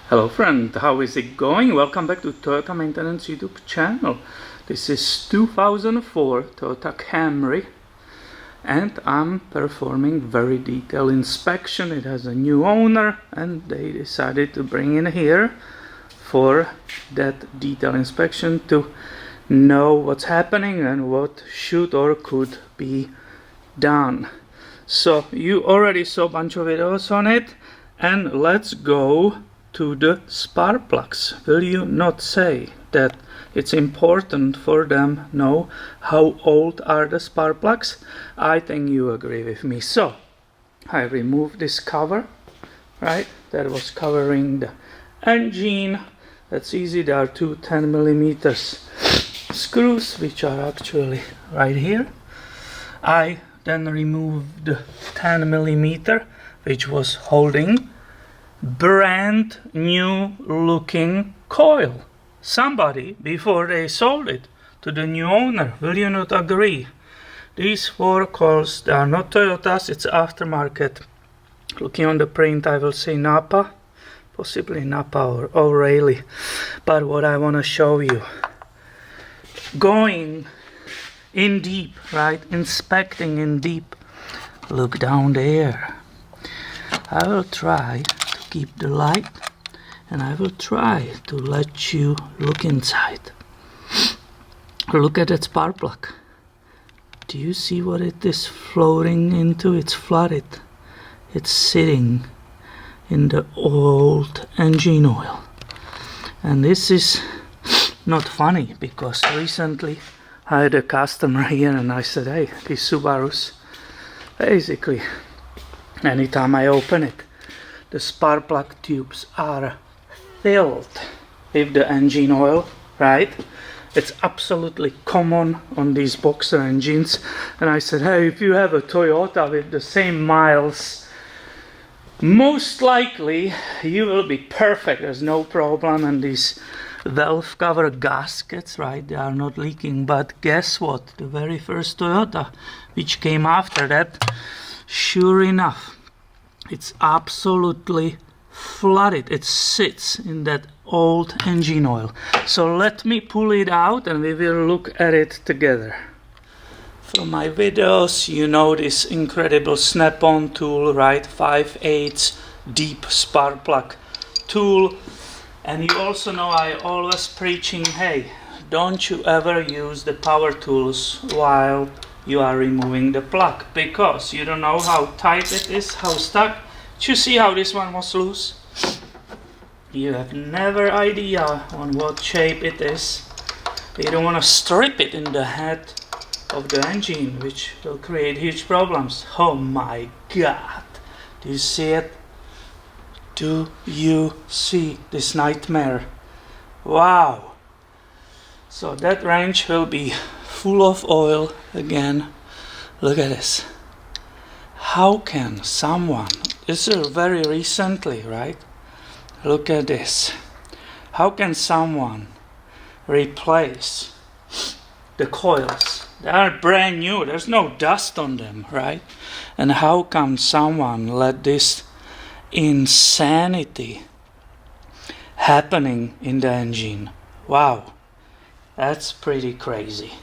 Hello friend, how is it going? Welcome back to Toyota Maintenance YouTube channel. This is 2004 Toyota Camry and I'm performing very detailed inspection. It has a new owner and they decided to bring in here for that detailed inspection to know what's happening and what should or could be done. So you already saw a bunch of videos on it, and let's go to the spark plugs. Will you not say that it's important for them know how old are the spark plugs? I think you agree with me. So I removed this cover, right, that was covering the engine. That's easy. There are two 10mm screws which are actually right here. I then removed the 10mm which was holding brand new looking coil. Somebody, before they sold it to the new owner, will you not agree? These four coils, they are not Toyotas, it's aftermarket. Looking on the print I will say Napa, possibly Napa or O'Reilly. But what I want to show you, going in deep, right, inspecting in deep, look down there. I will try to keep the light and I will try to let you look inside. Look at that spark plug. Do you see what it is floating into? It's flooded. It's sitting in the old engine oil. And this is not funny because recently I had a customer here and I said, hey, these Subarus, basically anytime I open it, the spark plug tubes are filled with the engine oil, right? It's absolutely common on these boxer engines. And I said, hey, if you have a Toyota with the same miles, most likely you will be perfect. There's no problem. And these valve cover gaskets, right, they are not leaking. But guess what? The very first Toyota which came after that, sure enough, it's absolutely flooded. It sits in that old engine oil. So let me pull it out and we will look at it together. From my videos, you know this incredible snap-on tool, right? 5/8 deep spark plug tool. And you also know I always preaching, hey, don't you ever use the power tools while you are removing the plug, because you don't know how tight it is, how stuck. Did you see how this one was loose? You have never idea on what shape it is. You don't want to strip it in the head of the engine, which will create huge problems. Oh my God, do you see it? Do you see this nightmare? Wow. So that wrench will be full of oil again. Look at this. How can someone, this is very recently, right? Look at this. How can someone replace the coils? They are brand new, there's no dust on them, right? And how can someone let this insanity happening in the engine? Wow, that's pretty crazy.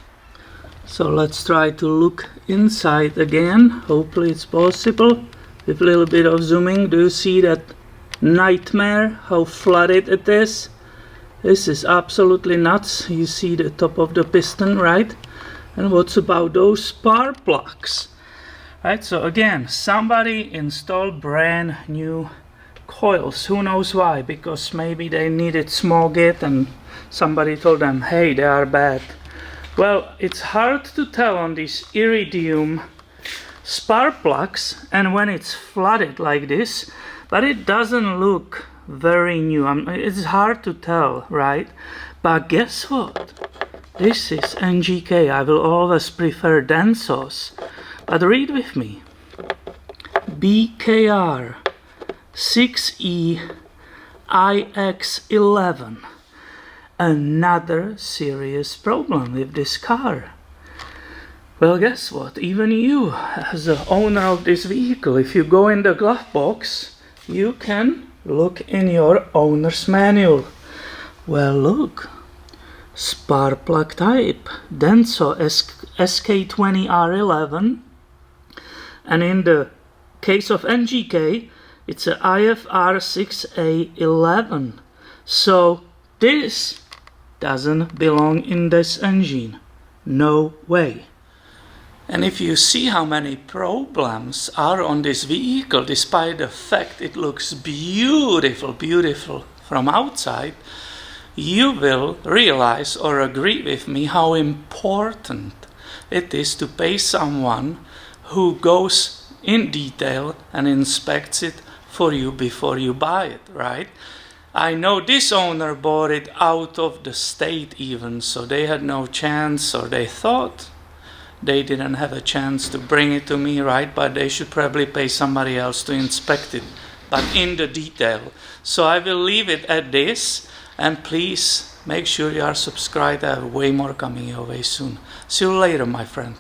So let's try to look inside again. Hopefully it's possible with a little bit of zooming. Do you see that nightmare, how flooded it is? This is absolutely nuts. You see the top of the piston, right? And what's about those spark plugs? Right, so again, somebody installed brand new coils. Who knows why? Because maybe they needed small gate and somebody told them, hey, they are bad. Well, it's hard to tell on these iridium spark plugs and when it's flooded like this, but it doesn't look very new. It's hard to tell, right? But guess what? This is NGK. I will always prefer Densos. But read with me. BKR 6EIX11. Another serious problem with this car. Well, guess what? Even you, as the owner of this vehicle, if you go in the glove box, you can look in your owner's manual. Well, look, spark plug type, Denso SK20R11, and in the case of NGK, it's a IFR6A11. So this doesn't belong in this engine. No way. And if you see how many problems are on this vehicle, despite the fact it looks beautiful from outside, you will realize or agree with me how important it is to pay someone who goes in detail and inspects it for you before you buy it, right? I know this owner bought it out of the state even, so they had no chance, or they thought they didn't have a chance to bring it to me, right? But they should probably pay somebody else to inspect it, but in the detail. So I will leave it at this, and please make sure you are subscribed. I have way more coming your way soon. See you later, my friend.